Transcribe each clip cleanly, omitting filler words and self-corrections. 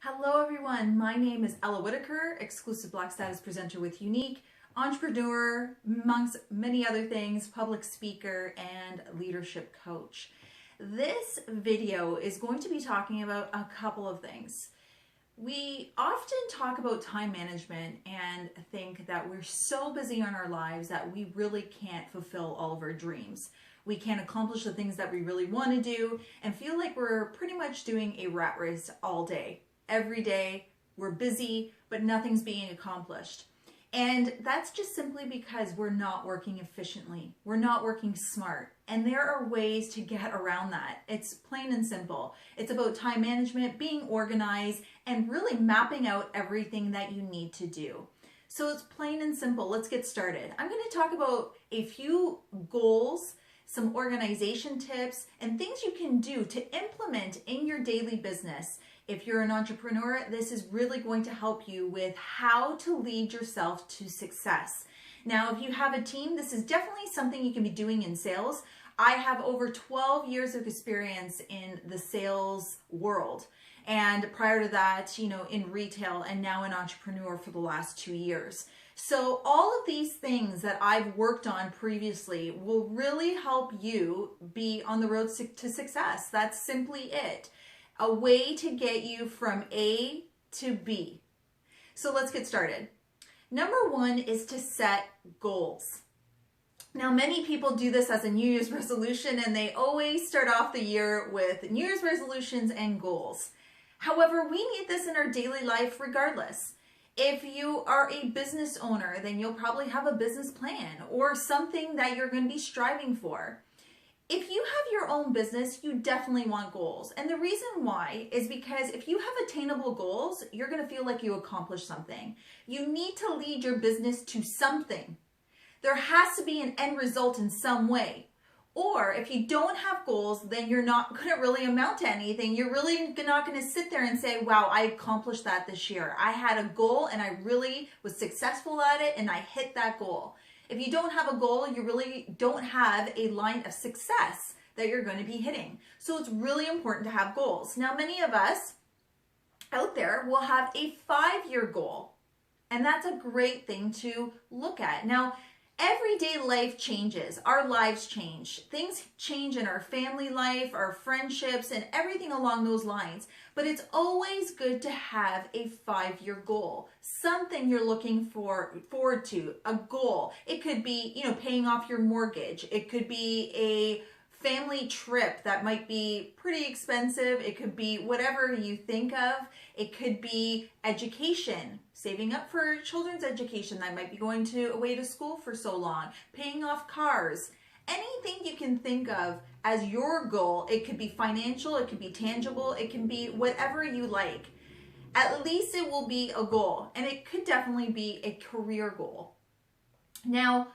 Hello everyone, my name is Ela Whittaker, exclusive Black Status presenter with Younique, entrepreneur, amongst many other things, public speaker, and leadership coach. This video is going to be talking about a couple of things. We often talk about time management and think that we're so busy on our lives that we really can't fulfill all of our dreams. We can't accomplish the things that we really want to do and feel like we're pretty much doing a rat race all day. Every day we're busy, but nothing's being accomplished. And that's just simply because we're not working efficiently. We're not working smart. And there are ways to get around that. It's plain and simple. It's about time management, being organized, and really mapping out everything that you need to do. So it's plain and simple. Let's get started. I'm going to talk about a few goals, some organization tips, and things you can do to implement in your daily business. If you're an entrepreneur, this is really going to help you with how to lead yourself to success. Now, if you have a team, this is definitely something you can be doing in sales. I have over 12 years of experience in the sales world. And prior to that, in retail, and now an entrepreneur for the last 2 years. So all of these things that I've worked on previously will really help you be on the road to success. That's simply it. A way to get you from A to B. So let's get started. Number one is to set goals. Now, many people do this as a New Year's resolution, and they always start off the year with New Year's resolutions and goals. However, we need this in our daily life regardless. If you are a business owner, then you'll probably have a business plan or something that you're going to be striving for. If you have your own business, you definitely want goals. And the reason why is because if you have attainable goals, you're going to feel like you accomplished something. You need to lead your business to something. There has to be an end result in some way. Or if you don't have goals, then you're not going to really amount to anything. You're really not going to sit there and say, wow, I accomplished that this year. I had a goal and I really was successful at it and I hit that goal. If you don't have a goal, you really don't have a line of success that you're going to be hitting. So it's really important to have goals. Now, many of us out there will have a 5-year goal, and that's a great thing to look at. Now, everyday life changes. Our lives change. Things change in our family life, our friendships, and everything along those lines. But it's always good to have a 5-year goal. Something you're looking forward to, a goal. It could be, paying off your mortgage. It could be a family trip that might be pretty expensive. It could be whatever you think of. It could be education, saving up for children's education that might be going away to school for so long, paying off cars, anything you can think of as your goal. It could be financial, it could be tangible, it can be whatever you like. At least it will be a goal, and it could definitely be a career goal. Now,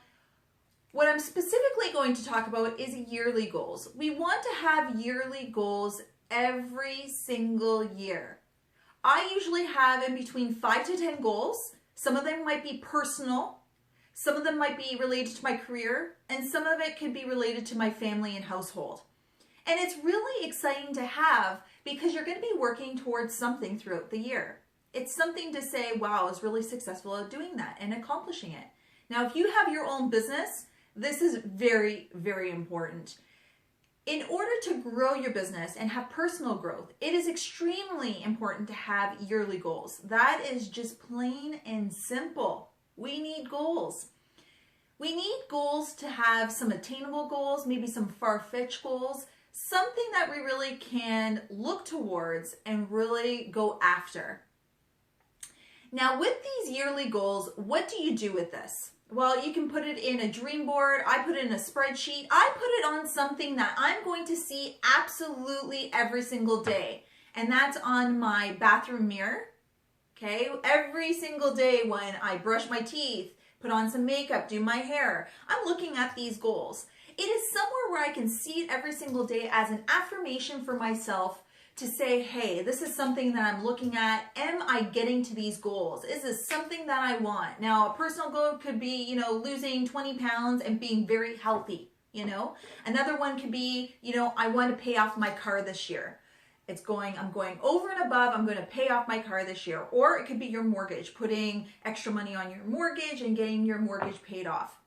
what I'm specifically going to talk about is yearly goals. We want to have yearly goals every single year. I usually have in between 5 to 10 goals. Some of them might be personal. Some of them might be related to my career, and some of it could be related to my family and household. And it's really exciting to have because you're going to be working towards something throughout the year. It's something to say, wow, I was really successful at doing that and accomplishing it. Now, if you have your own business, this is very, very important. In order to grow your business and have personal growth, it is extremely important to have yearly goals. That is just plain and simple. We need goals. We need goals to have some attainable goals, maybe some far-fetched goals, something that we really can look towards and really go after. Now, with these yearly goals, what do you do with this? Well, you can put it in a dream board. I put it in a spreadsheet. I put it on something that I'm going to see absolutely every single day. And that's on my bathroom mirror. Okay, every single day when I brush my teeth, put on some makeup, do my hair, I'm looking at these goals. It is somewhere where I can see it every single day as an affirmation for myself to say, hey, this is something that I'm looking at. Am I getting to these goals? Is this something that I want? Now, a personal goal could be, losing 20 pounds and being very healthy, Another one could be, I want to pay off my car this year. I'm going over and above, I'm going to pay off my car this year. Or it could be your mortgage, putting extra money on your mortgage and getting your mortgage paid off.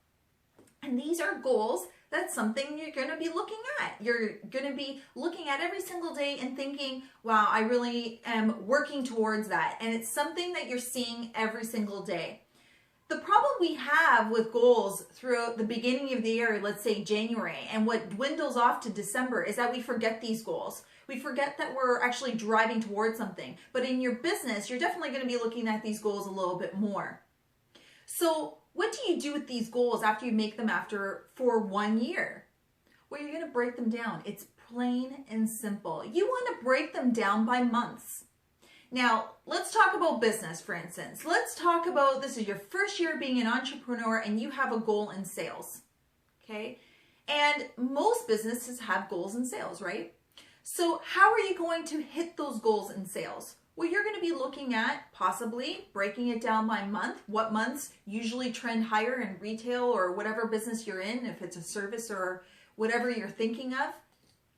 And these are goals. That's something you're going to be looking at. You're going to be looking at every single day and thinking, wow, I really am working towards that. And it's something that you're seeing every single day. The problem we have with goals throughout the beginning of the year, let's say January, and what dwindles off to December is that we forget these goals. We forget that we're actually driving towards something. But in your business, you're definitely going to be looking at these goals a little bit more. So what do you do with these goals after you make them for 1 year? Well, you're going to break them down. It's plain and simple. You want to break them down by months. Now, let's talk about business, for instance. Let's talk about, this is your first year being an entrepreneur and you have a goal in sales, okay? And most businesses have goals in sales, right? So how are you going to hit those goals in sales? Well, you're going to be looking at possibly breaking it down by month. What months usually trend higher in retail or whatever business you're in, if it's a service or whatever you're thinking of.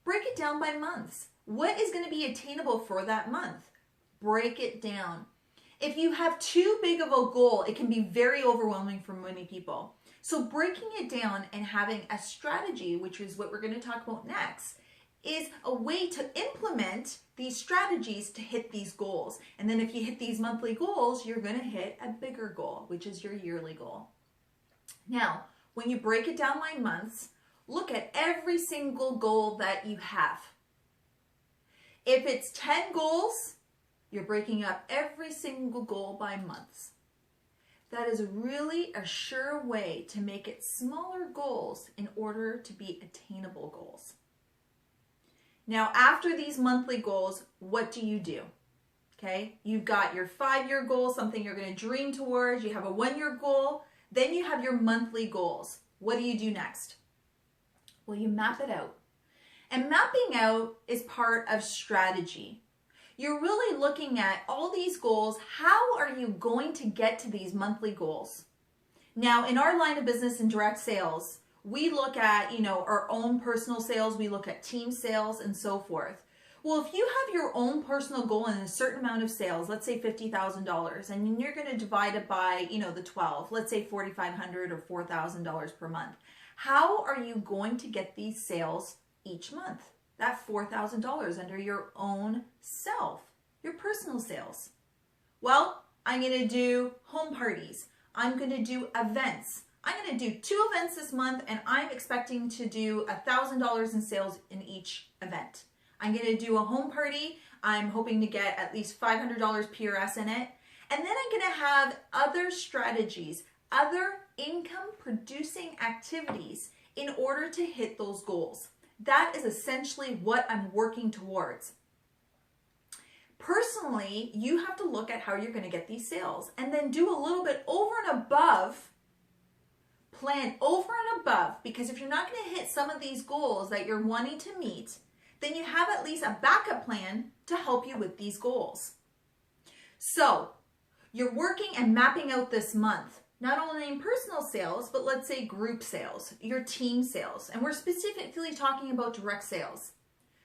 Break it down by months. What is going to be attainable for that month? Break it down. If you have too big of a goal, it can be very overwhelming for many people. So breaking it down and having a strategy, which is what we're going to talk about next, is a way to implement these strategies to hit these goals. And then if you hit these monthly goals, you're going to hit a bigger goal, which is your yearly goal. Now, when you break it down by months, look at every single goal that you have. If it's 10 goals, you're breaking up every single goal by months. That is really a sure way to make it smaller goals in order to be attainable goals. Now, after these monthly goals, what do you do? Okay, you've got your 5-year goal, something you're going to dream towards. You have a 1-year goal. Then you have your monthly goals. What do you do next? Well, you map it out. And mapping out is part of strategy. You're really looking at all these goals. How are you going to get to these monthly goals? Now, in our line of business in direct sales, we look at, our own personal sales, we look at team sales and so forth. Well, if you have your own personal goal in a certain amount of sales, let's say $50,000, and you're going to divide it by, the 12, let's say $4,500 or $4,000 per month. How are you going to get these sales each month? That $4,000 under your own self, your personal sales. Well, I'm going to do home parties. I'm going to do events. I'm going to do 2 events this month, and I'm expecting to do $1,000 in sales in each event. I'm going to do a home party. I'm hoping to get at least $500 PRS in it. And then I'm going to have other strategies, other income producing activities in order to hit those goals. That is essentially what I'm working towards. Personally, you have to look at how you're going to get these sales and then do a little bit over and above, plan over and above, because if you're not going to hit some of these goals that you're wanting to meet, then you have at least a backup plan to help you with these goals. So you're working and mapping out this month, not only in personal sales, but let's say group sales, your team sales, and we're specifically talking about direct sales.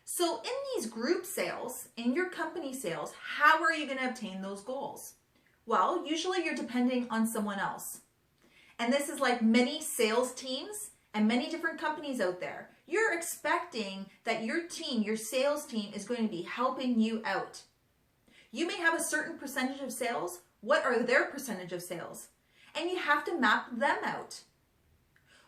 So in these group sales, in your company sales, how are you going to obtain those goals? Well, usually you're depending on someone else. And this is like many sales teams and many different companies out there. You're expecting that your team, your sales team, is going to be helping you out. You may have a certain percentage of sales. What are their percentage of sales? And you have to map them out.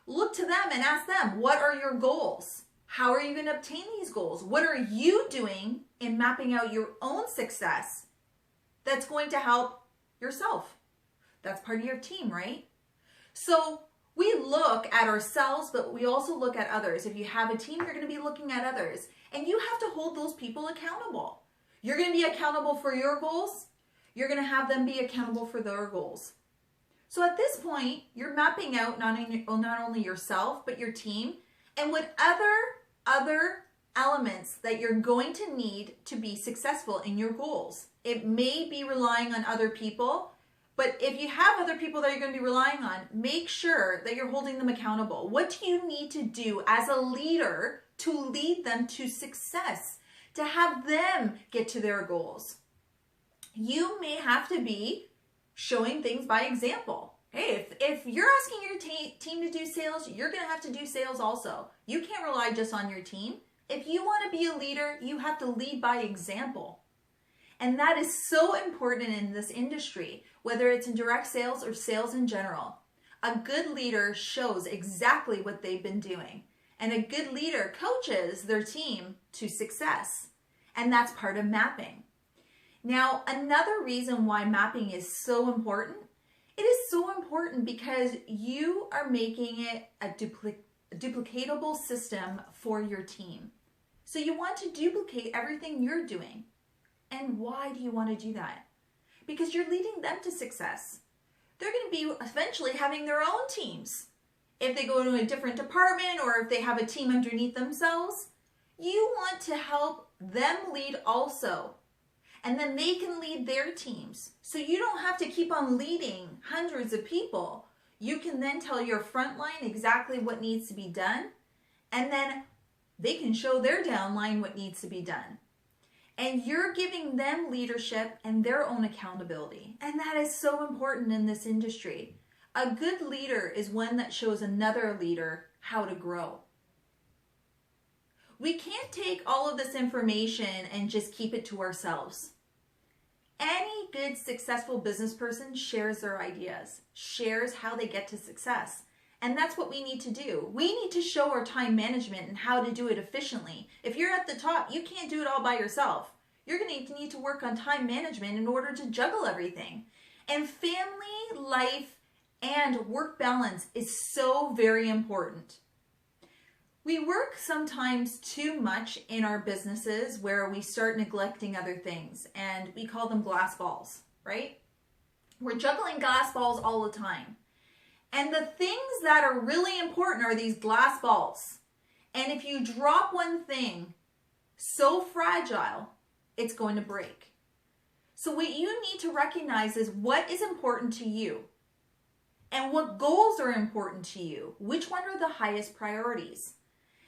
Look to them and ask them, what are your goals? How are you going to obtain these goals? What are you doing in mapping out your own success that's going to help yourself? That's part of your team, right? So we look at ourselves, but we also look at others. If you have a team, you're going to be looking at others. And you have to hold those people accountable. You're going to be accountable for your goals. You're going to have them be accountable for their goals. So at this point, you're mapping out not only yourself, but your team and what other elements that you're going to need to be successful in your goals. It may be relying on other people, but if you have other people that you're going to be relying on, make sure that you're holding them accountable. What do you need to do as a leader to lead them to success? to have them get to their goals. You may have to be showing things by example. Hey, if you're asking your team to do sales, you're going to have to do sales also. You can't rely just on your team. If you want to be a leader, you have to lead by example. And that is so important in this industry, whether it's in direct sales or sales in general. A good leader shows exactly what they've been doing. And a good leader coaches their team to success. And that's part of mapping. Now, another reason why mapping is so important, it is so important because you are making it a duplicatable system for your team. So you want to duplicate everything you're doing. And why do you want to do that? Because you're leading them to success. They're going to be eventually having their own teams. If they go to a different department or if they have a team underneath themselves, you want to help them lead also. And then they can lead their teams. So you don't have to keep on leading hundreds of people. You can then tell your front line exactly what needs to be done. And then they can show their downline what needs to be done. And you're giving them leadership and their own accountability. And that is so important in this industry. A good leader is one that shows another leader how to grow. We can't take all of this information and just keep it to ourselves. Any good, successful business person shares their ideas, shares how they get to success. And that's what we need to do. We need to show our time management and how to do it efficiently. If you're at the top, you can't do it all by yourself. You're going to need to work on time management in order to juggle everything. And family, life, and work balance is so very important. We work sometimes too much in our businesses where we start neglecting other things, and we call them glass balls, right? We're juggling glass balls all the time. And the things that are really important are these glass balls. And if you drop one thing so fragile, it's going to break. So what you need to recognize is what is important to you and what goals are important to you. Which one are the highest priorities?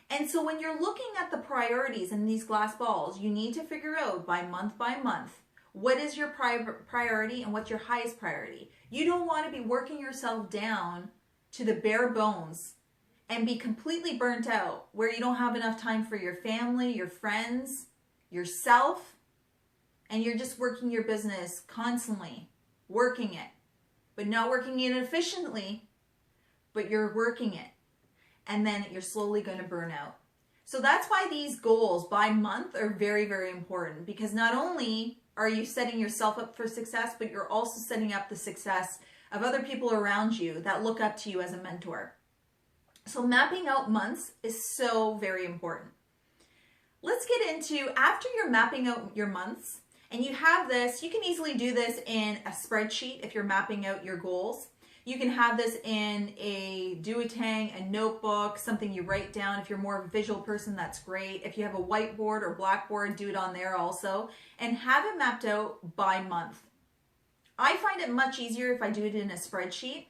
And so when you're looking at the priorities in these glass balls, you need to figure out by month, what is your priority and what's your highest priority. You don't want to be working yourself down to the bare bones and be completely burnt out where you don't have enough time for your family, your friends, yourself, and you're just working your business constantly, working it, but not working it efficiently, but you're working it. And then you're slowly going to burn out. So that's why these goals by month are very, very important, because not only are you setting yourself up for success, but you're also setting up the success of other people around you that look up to you as a mentor. So mapping out months is so very important. Let's get into, after you're mapping out your months, and you have this, you can easily do this in a spreadsheet if you're mapping out your goals. You can have this in a do-a-tang, a notebook, something you write down. If you're more of a visual person, that's great. If you have a whiteboard or blackboard, do it on there also. And have it mapped out by month. I find it much easier if I do it in a spreadsheet.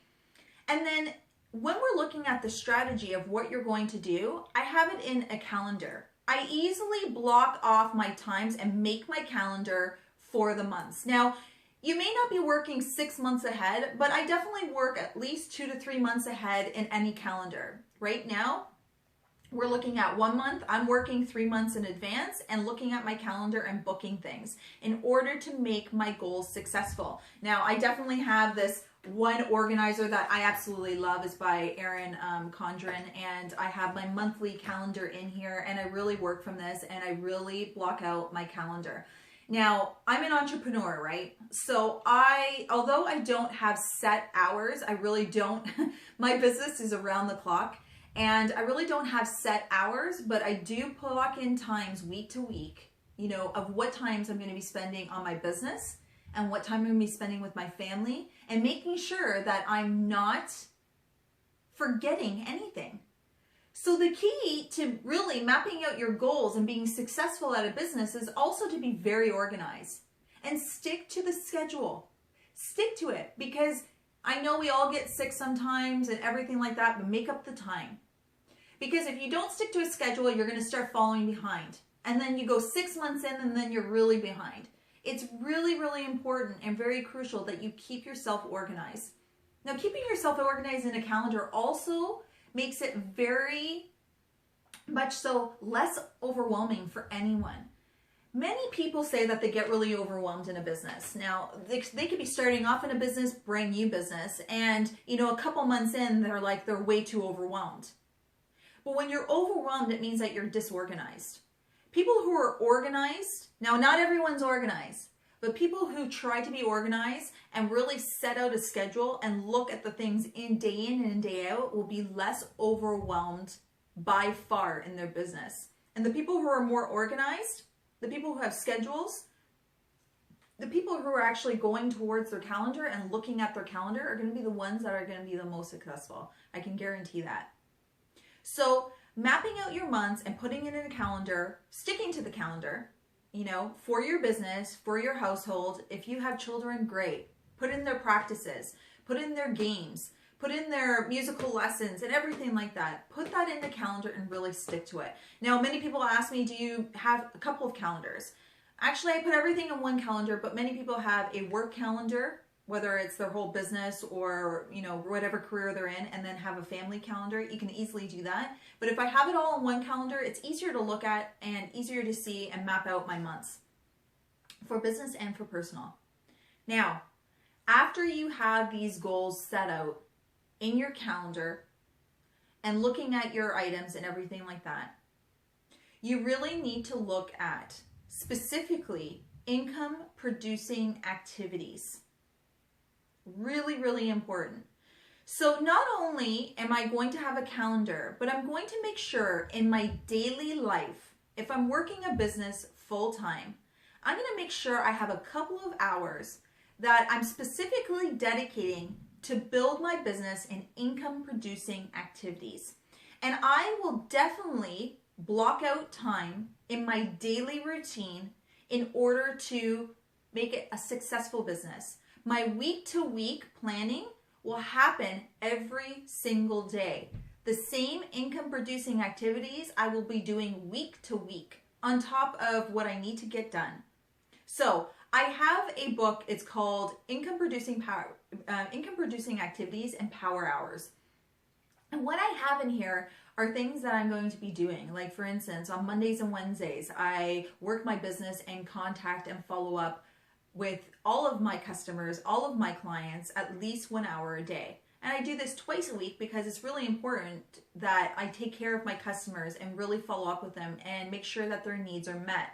And then when we're looking at the strategy of what you're going to do, I have it in a calendar. I easily block off my times and make my calendar for the months. Now, you may not be working 6 months ahead, but I definitely work at least 2 to 3 months ahead in any calendar. Right now, we're looking at 1 month. I'm working 3 months in advance and looking at my calendar and booking things in order to make my goals successful. Now, I definitely have this one organizer that I absolutely love is by Erin Condren, and I have my monthly calendar in here, and I really work from this, and I really block out my calendar. Now, I'm an entrepreneur, right? So although I don't have set hours, I really don't, my business is around the clock, and I really don't have set hours, but I do block in times week to week, you know, of what times I'm going to be spending on my business and what time I'm going to be spending with my family, and making sure that I'm not forgetting anything. So the key to really mapping out your goals and being successful at a business is also to be very organized and stick to the schedule. Stick to it, because I know we all get sick sometimes and everything like that, but make up the time. Because if you don't stick to a schedule, you're going to start falling behind. And then you go 6 months in and then you're really behind. It's really, really important and very crucial that you keep yourself organized. Now, keeping yourself organized in a calendar also makes it very much so less overwhelming for anyone. Many people say that they get really overwhelmed in a business. Now, they could be starting off in a business, brand new business, and a couple months in, they're way too overwhelmed. But when you're overwhelmed, it means that you're disorganized. People who are organized, now not everyone's organized, but people who try to be organized and really set out a schedule and look at the things in and day out will be less overwhelmed by far in their business. And the people who are more organized, the people who have schedules, the people who are actually going towards their calendar and looking at their calendar are going to be the ones that are going to be the most successful. I can guarantee that. So mapping out your months and putting it in a calendar, sticking to the calendar, for your business, for your household. If you have children, great. Put in their practices, put in their games, put in their musical lessons and everything like that. Put that in the calendar and really stick to it. Now, many people ask me, do you have a couple of calendars? Actually, I put everything in one calendar, but many people have a work calendar, whether it's their whole business or, whatever career they're in, and then have a family calendar. You can easily do that. But if I have it all in one calendar, it's easier to look at and easier to see and map out my months for business and for personal. Now, after you have these goals set out in your calendar and looking at your items and everything like that, you really need to look at specifically income producing activities. Really, really important. So not only am I going to have a calendar, but I'm going to make sure in my daily life, if I'm working a business full time, I'm going to make sure I have a couple of hours that I'm specifically dedicating to build my business in income producing activities. And I will definitely block out time in my daily routine in order to make it a successful business. My week to week planning will happen every single day. The same income producing activities I will be doing week to week on top of what I need to get done. So I have a book, it's called Income Producing Activities and Power Hours. And what I have in here are things that I'm going to be doing. Like for instance, on Mondays and Wednesdays, I work my business and contact and follow up with all of my customers, all of my clients, at least 1 hour a day. And I do this twice a week because it's really important that I take care of my customers and really follow up with them and make sure that their needs are met.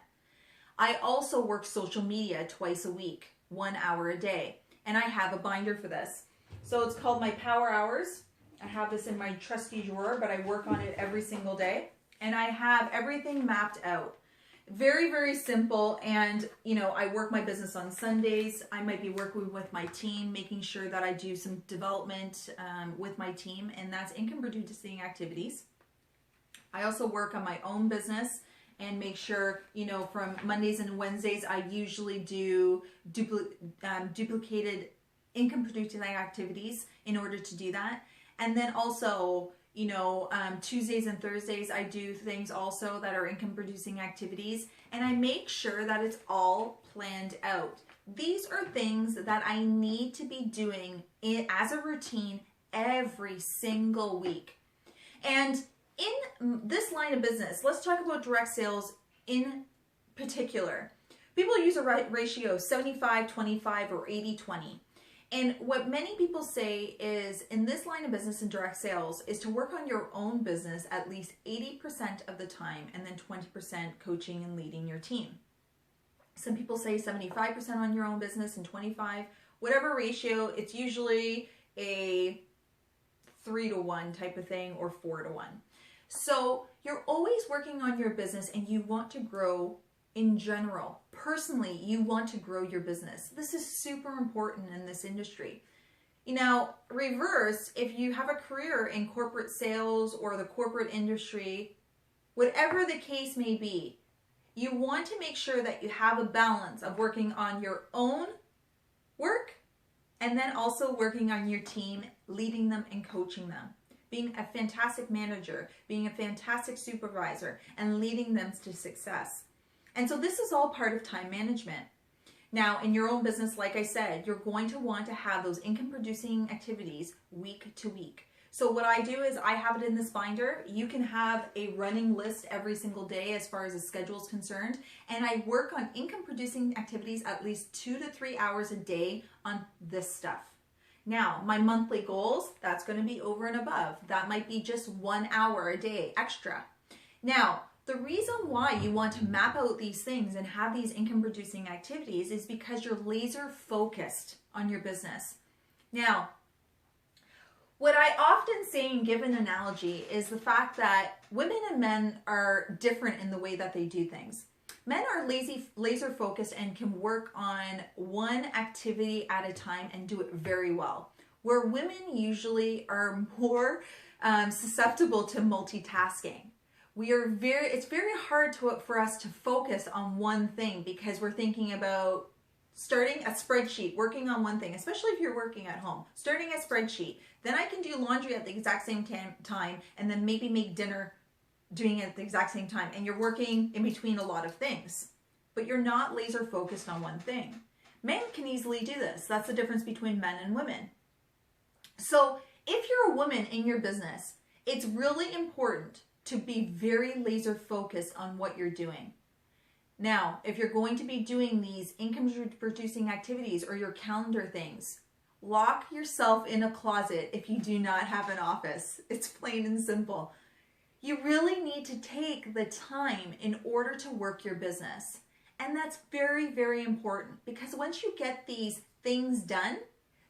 I also work social media twice a week, 1 hour a day. And I have a binder for this. So it's called my Power Hours. I have this in my trusty drawer, but I work on it every single day. And I have everything mapped out. Very, very simple. And, I work my business on Sundays. I might be working with my team, making sure that I do some development with my team. And that's income producing activities. I also work on my own business and make sure, from Mondays and Wednesdays, I usually do duplicated income producing activities in order to do that. And then also, Tuesdays and Thursdays, I do things also that are income producing activities, and I make sure that it's all planned out. These are things that I need to be doing as a routine every single week. And in this line of business, let's talk about direct sales in particular. People use a ratio of 75-25 or 80-20. And what many people say is in this line of business and direct sales is to work on your own business at least 80% of the time and then 20% coaching and leading your team. Some people say 75% on your own business and 25, whatever ratio, it's usually a 3-to-1 type of thing or 4-to-1. So you're always working on your business and you want to grow in general. Personally, you want to grow your business. This is super important in this industry. Reverse, if you have a career in corporate sales or the corporate industry, whatever the case may be, you want to make sure that you have a balance of working on your own work and then also working on your team, leading them and coaching them. being a fantastic manager, being a fantastic supervisor, and leading them to success. And so this is all part of time management. Now, in your own business, like I said, you're going to want to have those income producing activities week to week. So what I do is I have it in this binder. You can have a running list every single day as far as the schedule is concerned. And I work on income producing activities at least 2 to 3 hours a day on this stuff. Now, my monthly goals, that's going to be over and above. That might be just 1 hour a day extra. Now, the reason why you want to map out these things and have these income producing activities is because you're laser focused on your business. Now, what I often say and give an analogy is the fact that women and men are different in the way that they do things. Men are laser focused and can work on one activity at a time and do it very well, where women usually are more susceptible to multitasking. It's very hard for us to focus on one thing because we're thinking about starting a spreadsheet, working on one thing, especially if you're working at home, starting a spreadsheet. Then I can do laundry at the exact same time and then maybe make dinner doing it at the exact same time. And you're working in between a lot of things, but you're not laser focused on one thing. Men can easily do this. That's the difference between men and women. So if you're a woman in your business, it's really important to be very laser focused on what you're doing. Now, if you're going to be doing these income producing activities or your calendar things, lock yourself in a closet if you do not have an office. It's plain and simple. You really need to take the time in order to work your business. And that's very, very important because once you get these things done,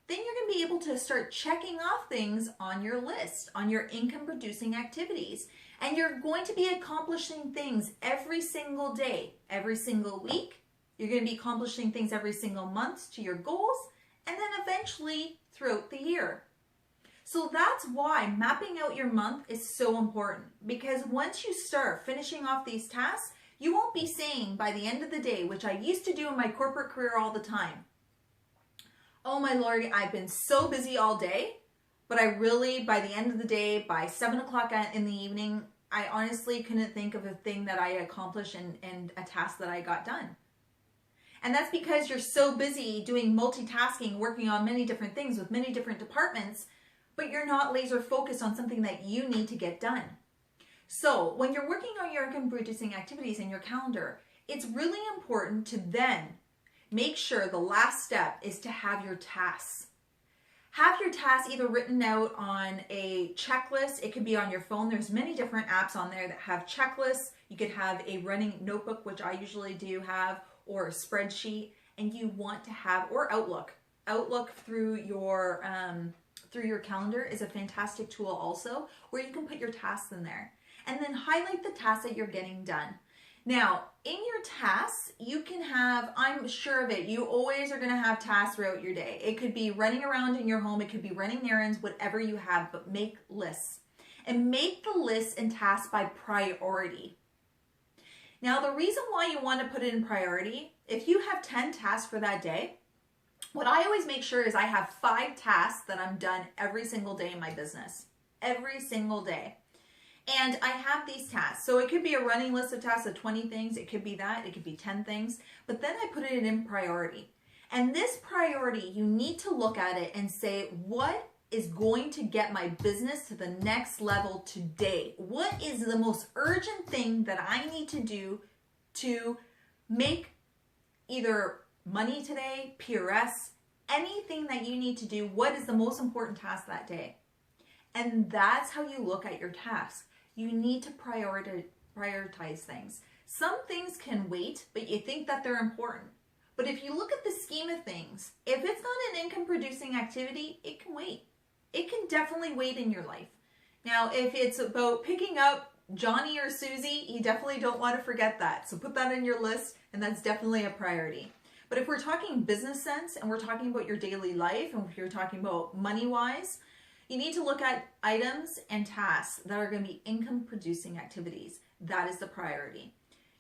then you're going to be able to start checking off things on your list, on your income producing activities. And you're going to be accomplishing things every single day, every single week. You're going to be accomplishing things every single month to your goals, and then eventually throughout the year. So that's why mapping out your month is so important, because once you start finishing off these tasks, you won't be saying by the end of the day, which I used to do in my corporate career all the time, oh my Lord, I've been so busy all day, but I really, by the end of the day, by 7 o'clock in the evening, I honestly couldn't think of a thing that I accomplished and a task that I got done. And that's because you're so busy doing multitasking, working on many different things with many different departments, but you're not laser focused on something that you need to get done. So when you're working on your income producing activities in your calendar, it's really important to then make sure the last step is to have your tasks. Have your tasks either written out on a checklist. It could be on your phone. There's many different apps on there that have checklists. You could have a running notebook, which I usually do have, or a spreadsheet. And you want to have, or Outlook. Outlook through your calendar is a fantastic tool also, where you can put your tasks in there. And then highlight the tasks that you're getting done. Now, in your tasks, you can have, I'm sure of it, you always are going to have tasks throughout your day. It could be running around in your home, it could be running errands, whatever you have, but make lists. And make the lists and tasks by priority. Now, the reason why you want to put it in priority, if you have 10 tasks for that day, what I always make sure is I have 5 tasks that I'm done every single day in my business. Every single day. And I have these tasks. So it could be a running list of tasks of 20 things. It could be that. It could be 10 things. But then I put it in priority. And this priority, you need to look at it and say, what is going to get my business to the next level today? What is the most urgent thing that I need to do to make either money today, PRS, anything that you need to do? What is the most important task that day? And that's how you look at your tasks. You need to prioritize things. Some things can wait, but you think that they're important. But if you look at the scheme of things, if it's not an income producing activity, it can wait. It can definitely wait in your life. Now, if it's about picking up Johnny or Susie, you definitely don't want to forget that. So put that in your list, and that's definitely a priority. But if we're talking business sense and we're talking about your daily life and if you're talking about money-wise, you need to look at items and tasks that are going to be income producing activities. That is the priority.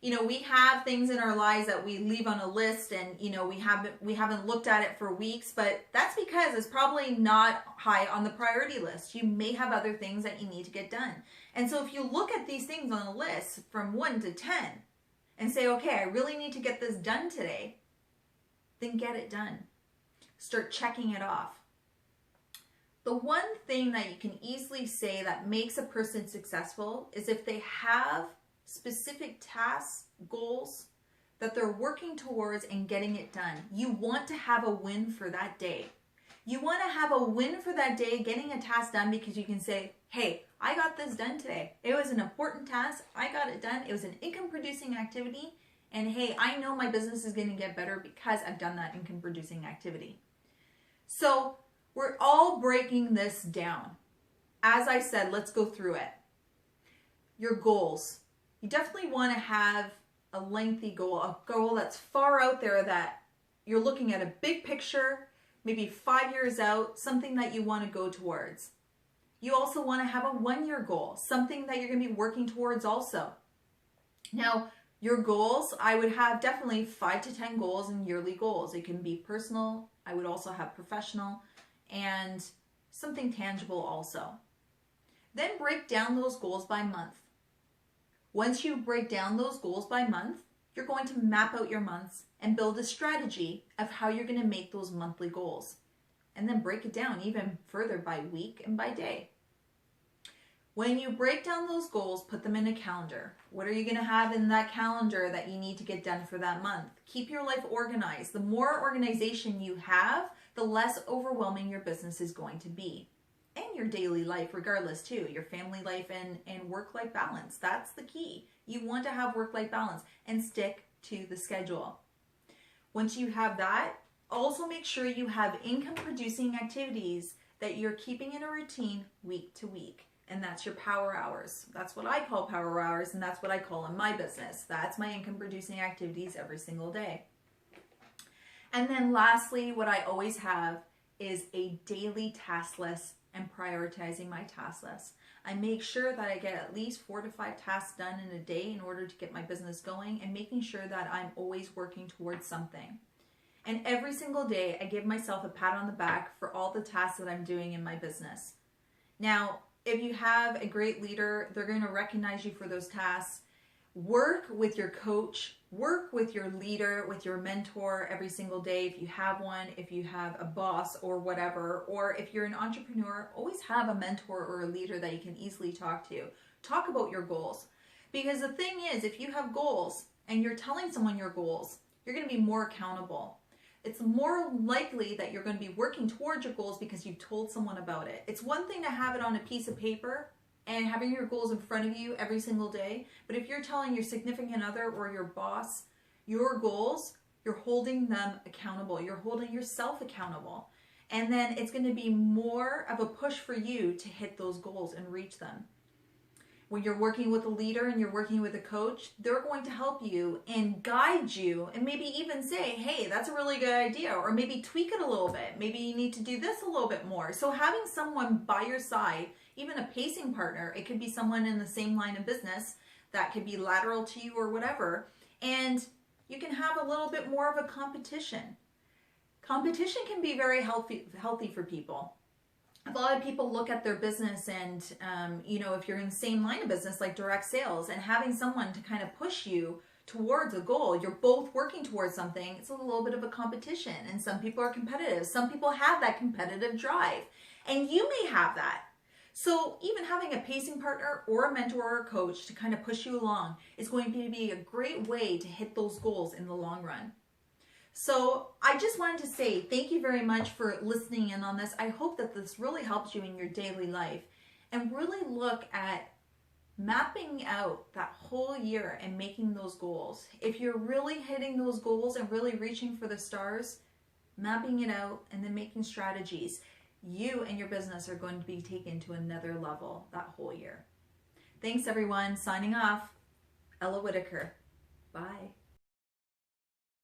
We have things in our lives that we leave on a list, and we haven't looked at it for weeks, but that's because it's probably not high on the priority list. You may have other things that you need to get done. And so if you look at these things on a list from 1 to 10 and say, okay, I really need to get this done today, then get it done. Start checking it off. The one thing that you can easily say that makes a person successful is if they have specific tasks, goals that they're working towards and getting it done. You want to have a win for that day. You want to have a win for that day, getting a task done, because you can say, hey, I got this done today. It was an important task. I got it done. It was an income producing activity. And hey, I know my business is going to get better because I've done that income producing activity. So we're all breaking this down. As I said, let's go through it. Your goals. You definitely want to have a lengthy goal, a goal that's far out there, that you're looking at a big picture, maybe 5 years out, something that you want to go towards. You also want to have a 1-year goal, something that you're going to be working towards also. Now, your goals, I would have definitely 5 to 10 goals and yearly goals. It can be personal. I would also have professional and something tangible also. Then break down those goals by month. Once you break down those goals by month, you're going to map out your months and build a strategy of how you're going to make those monthly goals. And then break it down even further by week and by day. When you break down those goals, put them in a calendar. What are you going to have in that calendar that you need to get done for that month? Keep your life organized. The more organization you have, the less overwhelming your business is going to be. And your daily life, regardless too, your family life and work-life balance. That's the key. You want to have work-life balance and stick to the schedule. Once you have that, also make sure you have income-producing activities that you're keeping in a routine week to week. And that's your power hours. That's what I call power hours, and that's what I call in my business. That's my income-producing activities every single day. And then lastly, what I always have is a daily task list and prioritizing my task list. I make sure that I get at least 4 to 5 tasks done in a day in order to get my business going, and making sure that I'm always working towards something. And every single day, I give myself a pat on the back for all the tasks that I'm doing in my business. Now, if you have a great leader, they're going to recognize you for those tasks. Work with your coach, work with your leader, with your mentor every single day if you have one, if you have a boss or whatever, or if you're an entrepreneur, always have a mentor or a leader that you can easily talk to. Talk about your goals. Because the thing is, if you have goals and you're telling someone your goals, you're going to be more accountable. It's more likely that you're going to be working towards your goals because you've told someone about it. It's one thing to have it on a piece of paper and having your goals in front of you every single day. But if you're telling your significant other or your boss your goals, you're holding them accountable. You're holding yourself accountable. And then it's going to be more of a push for you to hit those goals and reach them. When you're working with a leader and you're working with a coach, they're going to help you and guide you and maybe even say, hey, that's a really good idea, or maybe tweak it a little bit. Maybe you need to do this a little bit more. So having someone by your side, even a pacing partner, it could be someone in the same line of business that could be lateral to you or whatever, and you can have a little bit more of a competition. Competition can be very healthy for people. A lot of people look at their business and, if you're in the same line of business like direct sales, and having someone to kind of push you towards a goal, you're both working towards something, it's a little bit of a competition. And some people are competitive. Some people have that competitive drive, and you may have that. So even having a pacing partner or a mentor or a coach to kind of push you along is going to be a great way to hit those goals in the long run. So I just wanted to say thank you very much for listening in on this. I hope that this really helps you in your daily life, and really look at mapping out that whole year and making those goals. If you're really hitting those goals and really reaching for the stars, mapping it out and then making strategies, you and your business are going to be taken to another level that whole year. Thanks everyone. Signing off, Ela Whittaker. Bye.